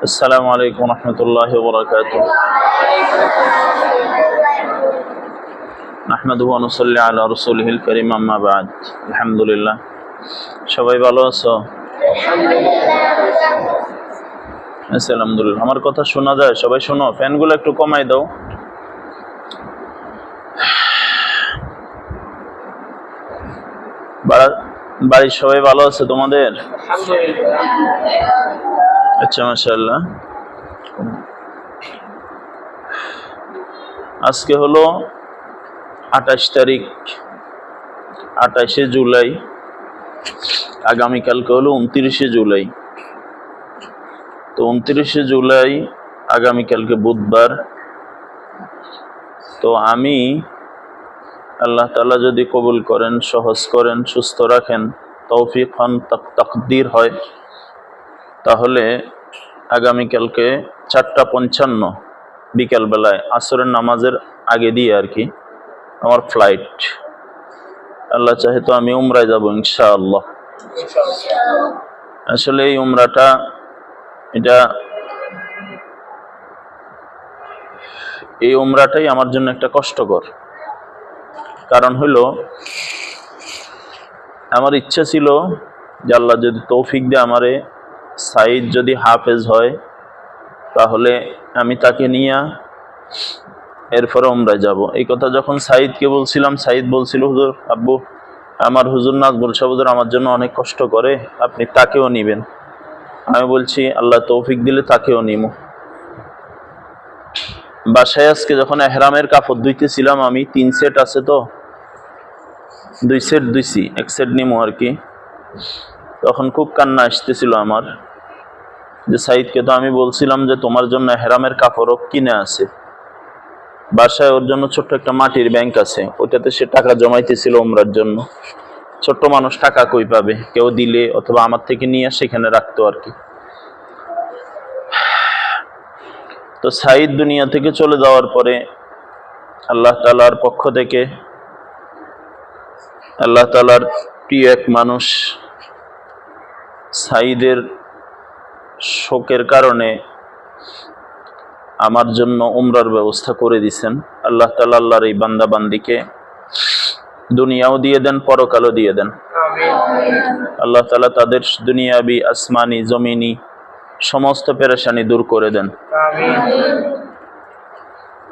আসসালামু আলাইকুম রহমতুল্লাহি ওয়া বারাকাতুহু। নাহমাদুহু ওয়া নুসাল্লি আলা রাসূলিহিল কারীম, আম্মা বা'দ। আলহামদুলিল্লাহ, সবাই ভালো আছো? আচ্ছা, আলহামদুলিল্লাহ। আমার কথা শোনা যায়? সবাই শোনো, ফ্যানগুলো একটু কমাই দাও। বাড়ির সবাই ভালো আছে তোমাদের? আচ্ছা, মাশাআল্লাহ। আজকে হলো 28 তারিখ, 28শে জুলাই। আগামীকালকে হলো 29শে জুলাই। তো 29শে জুলাই আগামীকালকে বুধবার। তো আমি, আল্লাহ তাআলা যদি কবুল করেন, সহজ করেন, সুস্থ রাখেন, তৌফিক হন, তাকদীর হয়, তাহলে আগামীকালকে 4:55 বিকালবেলায় আসরের নামাজের আগে দিয়ে আর কি আমার ফ্লাইট। আল্লাহ চাহে তো আমি উমরায় যাব ইনশাআল্লাহ। আসলে এই উমরাটা, এই উমরাটাই আমার জন্য একটা কষ্টকর। কারণ হলো, আমার ইচ্ছা ছিল যে আল্লাহ যদি তৌফিক দিয়ে আমারে, সাইদ যদি হাফেজ হয়, তাহলে আমি তাকে নিয়ে এরপরে উমরায় যাব। এই কথা যখন সাইদকে বলছিলাম, সাইদ বলছিল, হুজুর, আব্বু, আমার হুজুর নাজমুল শাহ হুজুর আমার জন্য অনেক কষ্ট করে, আপনি তাকেও নিবেন। আমি বলছি, আল্লাহ তৌফিক দিলে তাকেও নিব। বাসায় আজকে যখন এহরামের কাপড় ধুইতেছিলাম, আমি 3 সেট আছে, তো 2 সেট ধুইছি, 1 সেট নিমো আর কি। তখন খুব কান্না আসতেছিল আমার, যে সাইদকে তো আমি বলছিলাম যে তোমার জন্য এহরামের কাপড়ও কিনে আছে। বাসায় ওর জন্য ছোট্ট একটা মাটির ব্যাংক আছে, ওইটাতে সে টাকা জমাইতেছিল উমরার জন্য। ছোট্ট মানুষ টাকা কই পাবে? কেউ দিলে অথবা আমার থেকে নিয়ে সেখানে রাখতো আর কি। তো সাইদ দুনিয়া থেকে চলে যাওয়ার পরে আল্লাহ তাআলার পক্ষ থেকে, আল্লাহ তাআলার প্রিয় এক মানুষ সাইদের শোকের কারণে আমার জন্য উমরার ব্যবস্থা করে দিয়েছেন। আল্লাহ তাআলা আল্লাহর এই বান্দা বান্দিকে দুনিয়াও দিয়ে দেন, পরকালও দিয়ে দেন। আল্লাহ তাআলা তাদের দুনিয়াবি, আসমানি, জমিনি সমস্ত পেরেশানি দূর করে দেন।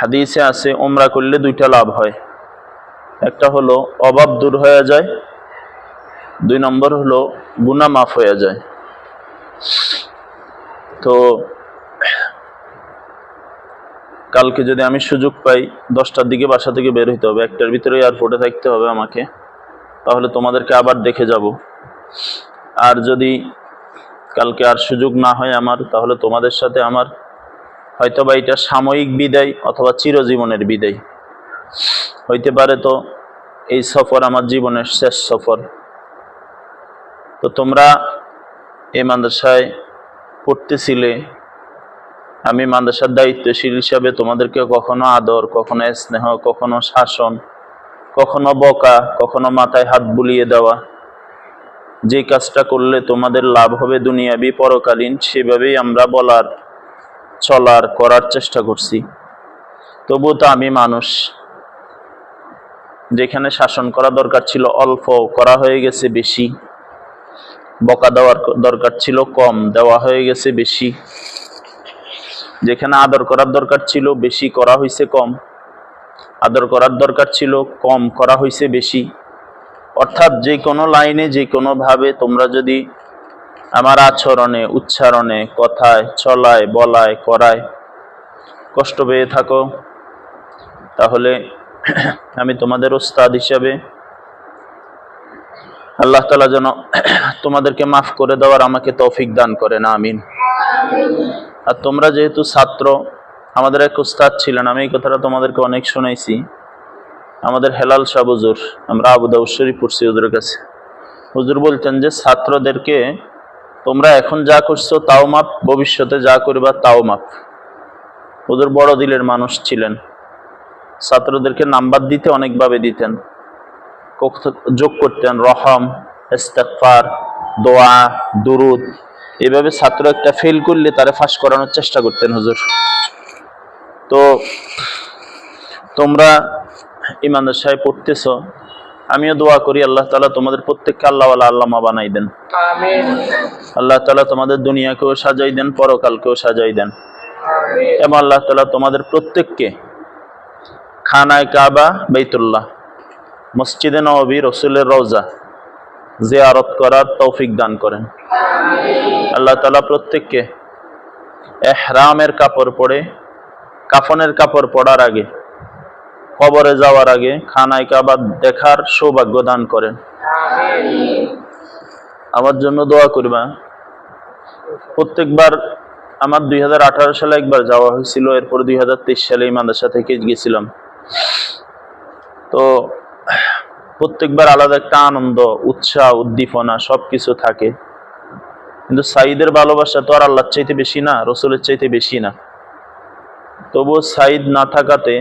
হাদিসে আছে, উমরা করলে 2টা লাভ হয়। একটা হলো অভাব দূর হয়ে যায়, 2 নম্বর হলো গুনাহ মাফ হয়ে যায়। তো কালকে যদি আমি সুযোগ পাই, 10টার দিকে বাসা থেকে বের হইতে হবে, 1টার ভিতরে এয়ারপোর্টে থাকতে হবে আমাকে, তাহলে তোমাদেরকে আবার দেখে যাব। আর যদি কালকে আর সুযোগ না হয় আমার, তাহলে তোমাদের সাথে আমার হয়তোবা এটা সাময়িক বিদায় অথবা চিরজীবনের বিদায় হইতে পারে। তো এই সফর আমার জীবনের শেষ সফর। তো তোমরা এই মাদ্রাসায় পড়তেছিলে, আমি মাদ্রাসার দায়িত্বশীল হিসাবে তোমাদেরকে কখনো আদর, কখনো স্নেহ, কখনো শাসন, কখনো বকা, কখনো মাথায় হাত বুলিয়ে দেওয়া, যে কাজটা করলে তোমাদের লাভ হবে দুনিয়াবি পরকালীন, সেভাবেই আমরা বলার, চলার, করার চেষ্টা করছি। তবুও তো আমি মানুষ, যেখানে শাসন করা দরকার ছিল অল্প, করা হয়ে গেছে বেশি। বকা দেওয়ার দরকার ছিল কম, দেওয়া হয়ে গেছে বেশি। যেখানে আদর করার দরকার ছিল বেশি, করা হয়েছে কম। আদর করার দরকার ছিল কম, করা হয়েছে বেশি। অর্থাৎ যে কোনো লাইনে, যে কোনো ভাবে তোমরা যদি আমার আচরণে, উচ্চারণে, কথায়, চলায়, বলায়, করায় কষ্ট পেয়ে থাকো, তাহলে আমি তোমাদের ওস্তাদ হিসাবে আল্লাহ তাআলা যেন তোমাদেরকে মাফ করে দেওয়ার আমাকে তৌফিক দান করেন, আমিন। আর তোমরা যেহেতু ছাত্র, আমাদের এক উস্তাদ ছিলেন, আমি এই কথাটা তোমাদেরকে অনেক শোনাইছি, আমাদের হেলাল শাহ হুজুর, আমরা আবু দাউদ শরীফ পড়ছি হুজুরের কাছে। হুজুর বলতেন যে ছাত্রদেরকে তোমরা এখন যা করছো তাও মাপ, ভবিষ্যতে যা করবা তাও মাপ। হুজুর বড় দিলের মানুষ ছিলেন, ছাত্রদেরকে নাম্বার দিতে অনেকভাবে দিতেন, যোগ করতেন রহম, ইস্তেগফার, দোয়া, দুরুদ, এভাবে ছাত্র একটা ফেল করলে তারে ফাঁস করানোর চেষ্টা করতেন হুজুর। তো তোমরা ইমানদার সাহেব পড়তেছ, আমিও দোয়া করি আল্লাহ তাআলা তোমাদের প্রত্যেককে আল্লাহওয়ালা আল্লামা বানাই দেন। আমিন। আল্লাহ তাআলা তোমাদের দুনিয়াকেও সাজাই দেন, পরকালকেও সাজাই দেন। আমিন। এবং আল্লাহ তাআলা তোমাদের প্রত্যেককে খানায় কাবা, বাইতুল্লাহ, মসজিদে নববী, রসুলের রওজা জিয়ারত করার তৌফিক দান করেন। আল্লাহ তাআলা প্রত্যেককে ইহরামের কাপড় পরে, কাফনের কাপড় পরার আগে, কবরে যাওয়ার আগে খানায় কাবা দেখার সৌভাগ্য দান করেন। আমিন। আমার জন্য দোয়া করবা। প্রত্যেকবার আমার 2018 সালে একবার যাওয়া হয়েছিল, এরপর 2023 সালে এই মাদ্রাসা থেকে গেছিলাম। তো প্রত্যেকবার আলাদা একটা আনন্দ, উৎসাহ, উদ্দীপনা সবকিছু থাকে। কিন্তু সাইদের ভালোবাসা তো আর আল্লাহর চাইতে বেশি না, রসুলের চাইতে বেশি না। তবুও সাইদ না থাকাতে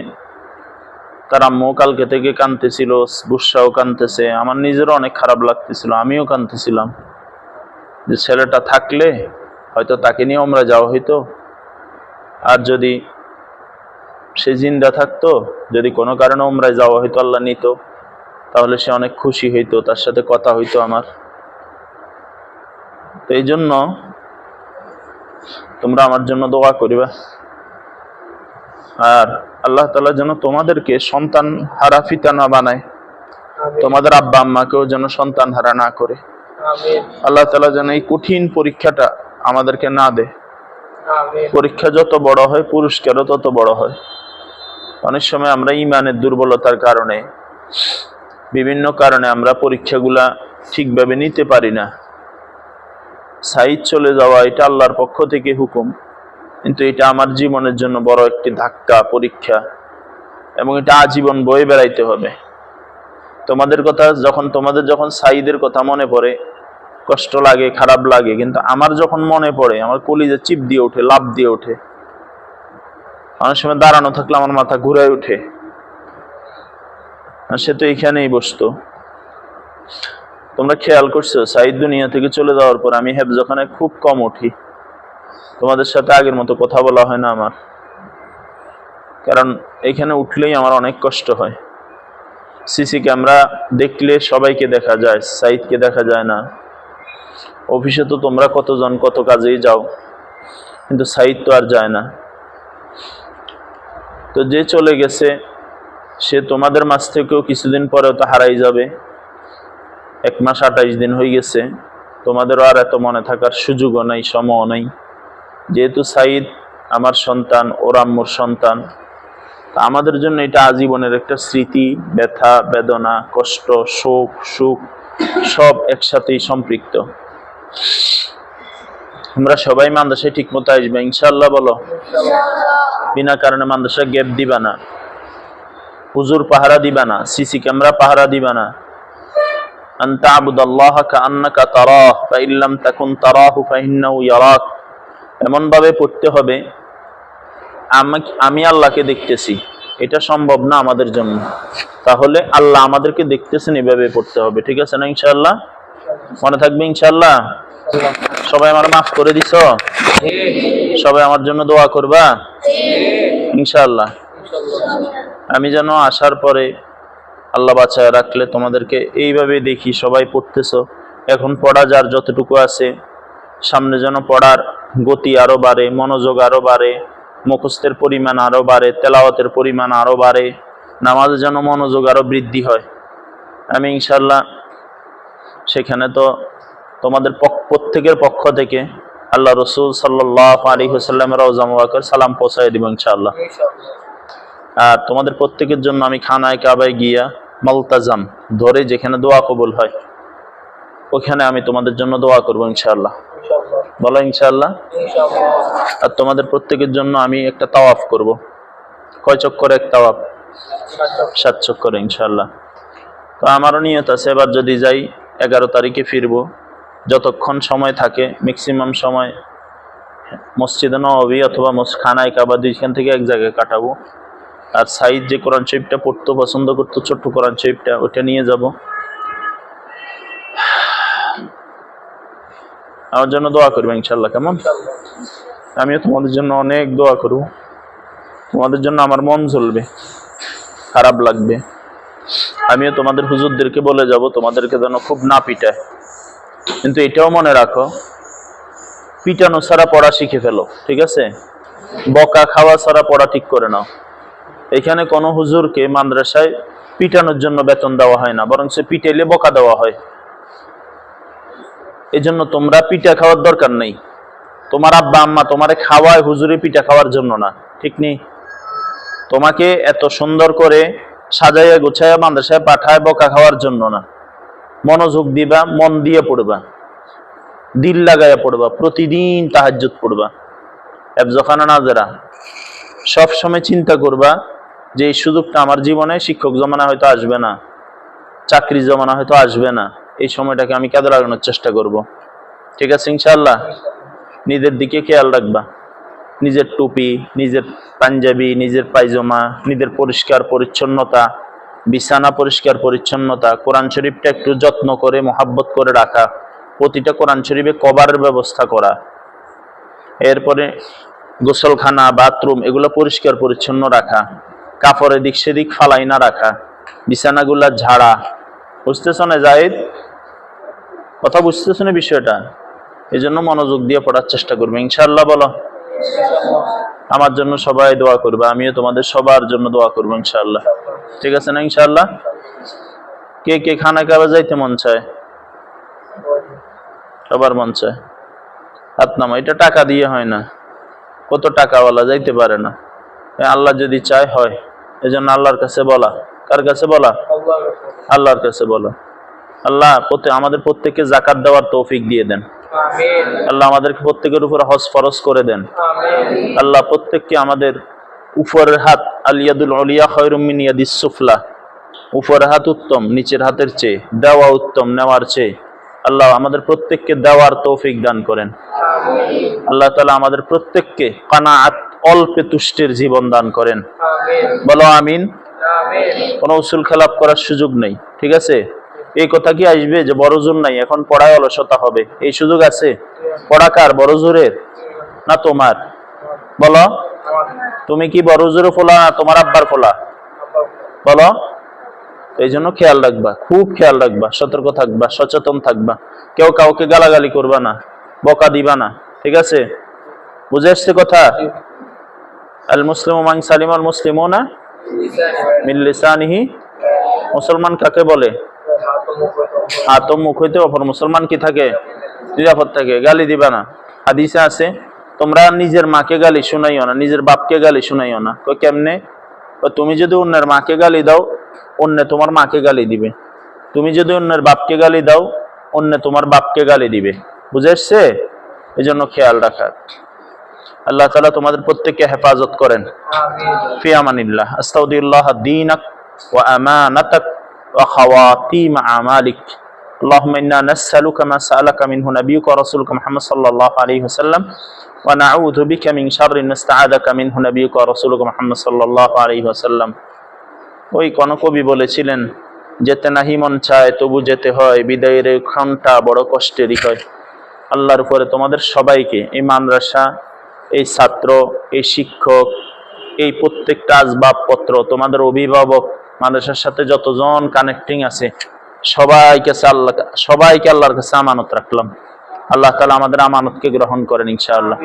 তার আম্মু কালকে থেকে কাঁদতেছিল, বুসাও কাঁদতেছে, আমার নিজেরও অনেক খারাপ লাগতেছিল, আমিও কাঁদতেছিলাম যে ছেলেটা থাকলে হয়তো তাকে নিয়ে আমরা যাওয়া হইতো। আর যদি সে জিন্দা থাকতো, যদি কোনো কারণে উমরায় যাওয়া হইতো, আল্লাহ নিত, তাহলে সে অনেক খুশি হইতো, তার সাথে কথা হইতো আমার। তো এই জন্য তোমরা আমার জন্য দোয়া করিবা। আর আল্লাহ তাআলা যেন তোমাদেরকে সন্তান হারা পিতা না বানায়, তোমাদের আব্বা আম্মাকেও যেন সন্তান হারা না করে। আমিন। আল্লাহ তাআলা যেন এই কঠিন পরীক্ষাটা আমাদেরকে না দেয়। আমিন। পরীক্ষা যত বড় হয়, পুরস্কারও তত বড় হয়। অনেক সময় আমরা ইমানের দুর্বলতার কারণে, বিভিন্ন কারণে আমরা পরীক্ষাগুলা ঠিকভাবে নিতে পারি না। সাইদ চলে যাওয়া এটা আল্লাহর পক্ষ থেকে হুকুম, কিন্তু এটা আমার জীবনের জন্য বড় একটি ধাক্কা, পরীক্ষা, এবং এটা আজীবন বয়ে বেড়াইতে হবে। তোমাদের যখন সাইদের কথা মনে পড়ে কষ্ট লাগে, খারাপ লাগে, কিন্তু আমার যখন মনে পড়ে আমার কলিজা চিপ দিয়ে ওঠে, লাফ দিয়ে ওঠে। অনেক সময় দাঁড়ানো থাকলে আমার মাথা ঘুরায় ওঠে। আর সে তো এখানেই বসতো। তোমরা খেয়াল করছো সাইদ দুনিয়া থেকে চলে যাওয়ার পর আমি হেফজখানায় খুব কম উঠি, তোমাদের সাথে আগের মতো কথা বলা হয় না আমার, কারণ এখানে উঠলেই আমার অনেক কষ্ট হয়। সিসি ক্যামেরা দেখলে সবাইকে দেখা যায়, সাইদকে দেখা যায় না। অফিসে তো তোমরা কতজন কত কাজেই যাও, কিন্তু সাইদ তো আর যায় না। তো যে চলে গেছে সে তোমাদের মাঝ থেকেও কিছুদিন পরেও তো হারাই যাবে। 1 মাস 28 দিন হয়ে গেছে, তোমাদেরও আর এত মনে থাকার সুযোগও নাই, সময়ও নাই। যেহেতু সাইদ আমার সন্তান, ওর আম্মুর সন্তান, তা আমাদের জন্য এটা আজীবনের একটা স্মৃতি, ব্যথা, বেদনা, কষ্ট, শোক, সুখ সব একসাথেই সম্পৃক্ত। আমরা সবাই মাদ্রাসায় ঠিক মতো আসবে ইনশাআল্লাহ, বলো। বিনা কারণে মাদ্রাসায় গ্যাপ দিবা না, হুজুর পাহারা দিবা না, সিসি ক্যামেরা পাহারা দিবা না। আন তা'বুদাল্লাহা কাআন্নাকা তারাহ ফাইন লাম তাকুন তারাহু ফাইন্নাহু ইয়ারাক। এমন ভাবে পড়তে হবে আমি আল্লাহকে দেখতেছি, এটা সম্ভব না আমাদের জন্য, তাহলে আল্লাহ আমাদেরকে দেখতেছেন, এভাবে পড়তে হবে। ঠিক আছে না ইনশাআল্লাহ? মনে থাকবে ইনশাআল্লাহ? সবাই আমার মাফ করে দিছো? সবাই আমার জন্য দোয়া করবা ইনশাআল্লাহ। আমি যেন আসার পরে আল্লাহ বাঁচায় রাখলে তোমাদেরকে এইভাবে দেখি সবাই পড়তেছো। এখন পড়া যার যতটুকু আছে, সামনে যেন পড়ার গতি আরো বাড়ে, মনোযোগ আরো বাড়ে, মুখস্থের পরিমাণ আরো বাড়ে, তেলাওয়াতের পরিমাণ আরো বাড়ে, নামাজে যেন মনোযোগ আরো বৃদ্ধি হয়। আমি ইনশাআল্লাহ সেখানে তো তোমাদের প্রত্যেকের পক্ষ থেকে আল্লাহ রসুল সাল্লাল্লাহু আলাইহি ওয়াসাল্লামের রওজা মুবারকে সালাম পৌঁছায় দিব ইনশাআল্লাহ। আর তোমাদের প্রত্যেকের জন্য আমি খানায় কাবায় গিয়া মালতাজাম ধরে যেখানে দোয়া কবুল হয় ওখানে আমি তোমাদের জন্য দোয়া করবো ইনশাআল্লাহ, বলো ইনশাআল্লাহ। আর তোমাদের প্রত্যেকের জন্য আমি একটা তাওয়াফ করব। কয় চক্করে এক তাওয়াফ? 7 চক্করে ইনশাআল্লাহ। তো আমারও নিয়ত আছে এবার যদি যাই 11 তারিখে ফিরবো। যতক্ষণ সময় থাকে ম্যাক্সিমাম সময় মসজিদে নববী অথবা খানায় কাবা দুইখান থেকে এক জায়গায় কাটাবো। আর সাইদ যে কোরআন শরীফটা পড়তে পছন্দ করতো, ছোট্ট কোরআন শরীফটা, ওটা নিয়ে যাব। আমার জন্য দোয়া করবে ইনশাল্লাহ, কেমন? আমিও তোমাদের জন্য অনেক দোয়া করব। তোমাদের জন্য আমার মন জ্বলবে, খারাপ লাগবে। আমিও তোমাদের হুজুরদেরকে বলে যাব তোমাদেরকে যেন খুব না পিটায়। কিন্তু এটাও মনে রাখো, পিটানো ছাড়া পড়া শিখে ফেলো, ঠিক আছে? বকা খাওয়া ছাড়া পড়া ঠিক করে নাও। এখানে কোনো হুজুরকে মাদ্রাসায় পিটানোর জন্য বেতন দেওয়া হয় না, বরং সে পিটাইলে বকা দেওয়া হয়। এই জন্য তোমরা পিঠা খাওয়ার দরকার নেই। তোমার আব্বা আম্মা তোমারে খাওয়ায় হুজুরে পিঠা খাওয়ার জন্য না, ঠিক নেই? তোমাকে এত সুন্দর করে সাজাইয়া গুছাইয়া মাদ্রাসায় পাঠায় বকা খাওয়ার জন্য না। মনোযোগ দিবা, মন দিয়ে পড়বা, দিল লাগাইয়া পড়বা, প্রতিদিন তাহাজ্জুদ পড়বা, হেফজখানা নাজেরা। সব সময় চিন্তা করবা যে এই সুযোগটা আমার জীবনে শিক্ষক জমানা হয়তো আসবে না, চাকরি জমানা হয়তো আসবে না, এই সময়টাকে আমি কাজে লাগানোর চেষ্টা করব। ঠিক আছে ইনশাআল্লাহ? নিজের দিকে খেয়াল রাখবা, নিজের টুপি, নিজের পাঞ্জাবি, নিজের পায়জামা, নিজের পরিষ্কার পরিচ্ছন্নতা, বিছানা পরিষ্কার পরিচ্ছন্নতা, কোরআন শরীফটা একটু যত্ন করে মোহাব্বত করে রাখা, প্রতিটা কোরআন শরীফে কভারের ব্যবস্থা করা, এরপরে গোসলখানা, বাথরুম এগুলো পরিষ্কার পরিচ্ছন্ন রাখা, কাপড় এদিক সেদিক ফালাই না রাখা, বিছানাগুলা ঝাড়া। বুঝতেছ না জাহিদ? কথা বুঝতেছ না বিষয়টা? এই জন্য মনোযোগ দিয়ে পড়ার চেষ্টা করবে ইনশাআল্লাহ। বলো আমার জন্য সবাই দোয়া করবে, আমিও তোমাদের সবার জন্য দোয়া করবো ইনশাআল্লাহ। ঠিক আছে না ইনশাআল্লাহ? কে কে খানা খাওয়া যাইতে মন চায়? সবার মন চায়? হাত নামা। এটা টাকা দিয়ে হয় না, কত টাকাওয়ালা যাইতে পারে না। আল্লাহ যদি চায় হয়। এই জন্য আল্লাহর কাছে বলা। কার কাছে বলা? আল্লাহর কাছে বলা। আল্লাহ আমাদের প্রত্যেককে যাকাত দেওয়ার তৌফিক দিয়ে দেন। আল্লাহ আমাদেরকে প্রত্যেকের উপর হজ ফরজ করে দেন। আল্লাহ প্রত্যেককে আমাদের উপরের হাত, আলিয়াদুল উলিয়া খায়রুম মিন ইয়াদিস সুফলা, উপরের হাত উত্তম নিচের হাতের চেয়ে, দেওয়া উত্তম নেওয়ার চেয়ে। আল্লাহ আমাদের প্রত্যেককে দেওয়ার তৌফিক দান করেন। আল্লাহ তাআলা আমাদের প্রত্যেককে কানাআত, অল্পে তুষ্টির জীবন দান করেন। বলো আমিন। কোনো উসুল খেলাপ করার সুযোগ নেই, ঠিক আছে? এই কথা কি আসবে যে বড় জোর নাই, এখন পড়ায় অলসতা হবে, এই সুযোগ আছে? পড়া কার? বড় জোরের না তোমার? বলো, তুমি কি বড় জোরে ফোলা না তোমার আব্বার ফোলা? বলো। এই জন্য খেয়াল রাখবা, খুব খেয়াল রাখবা, সতর্ক থাকবা, সচেতন থাকবা। কেউ কাউকে গালাগালি করবা না, বকা দিবা না, ঠিক আছে? বুঝে আসছে কথা? আল মুসলিমু মান সালিমাল মুসলিমুনা মিন লিসানিহি। মুসলমান কাকে বলে? হাত ও মুখ হইতে অপর মুসলমান কি থাকে? নিরাপদ থাকে। গালি দিবা না। হাদিসে আছে তোমরা নিজের মাকে গালি শুনাইও না, নিজের বাপকে গালি শুনাইও না। কেমনে? তুমি যদি অন্যের মাকে গালি দাও, অন্য তোমার মাকে গালি দিবে। তুমি যদি অন্যের বাপকে গালি দাও, অন্য তোমার বাপকে গালি দিবে। বুঝে আসছে? এই জন্য খেয়াল রাখা। আল্লাহ তাআলা তোমাদের প্রত্যেককে হেফাজত করেন। ফি আমানিল্লাহ। আস্তাউদিল্লাহ দীনাক ওয়া আমানাতাক ওয়া খাওয়াতিম আমালিক। আল্লাহুম্মা ইন্না নাসআলুকা মা সাআলাকা মিনহু নাবিয়ুকা ওয়া রাসূলুকা মুহাম্মদ সাল্লাল্লাহু আলাইহি ওয়াসাল্লাম ওয়া নাউযু বিকা মিন শাররি মা ইসতাআযাকা মিনহু নাবিয়ুকা ওয়া রাসূলুকা মুহাম্মদ সাল্লাল্লাহু আলাইহি ওয়াসাল্লাম। ওই কোন কবি বলেছিলেন, যেতে নাহি মন চায় তবু যেতে হয়, বিদায়ের ক্ষণটা বড় কষ্টেরই হয়। আল্লাহর উপরে তোমাদের সবাইকে, এই মাদ্রাসা, এই ছাত্র, এই শিক্ষক, এই প্রত্যেকটা আসবাবপত্র, তোমাদের অভিভাবক, মাদ্রাসার সাথে যতজন কানেক্টিং আছে সবাইকে আল্লাহর কাছে আমানত রাখলাম। আল্লাহ তাআলা আমাদের আমানতকে গ্রহণ করেন ইনশাআল্লাহ।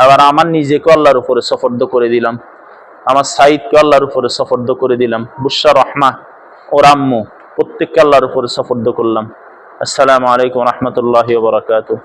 আবার আমার নিজেকে আল্লাহর উপরে সফর্দ করে দিলাম, আমার সাইদকে আল্লাহর উপরে সফর্দ করে দিলাম, বুশরা রহমা ও আম্মু প্রত্যেককে আল্লাহর উপরে সফর্দ করলাম। আসসালামু আলাইকুম ওয়া রাহমাতুল্লাহি ওয়া বারাকাতুহু।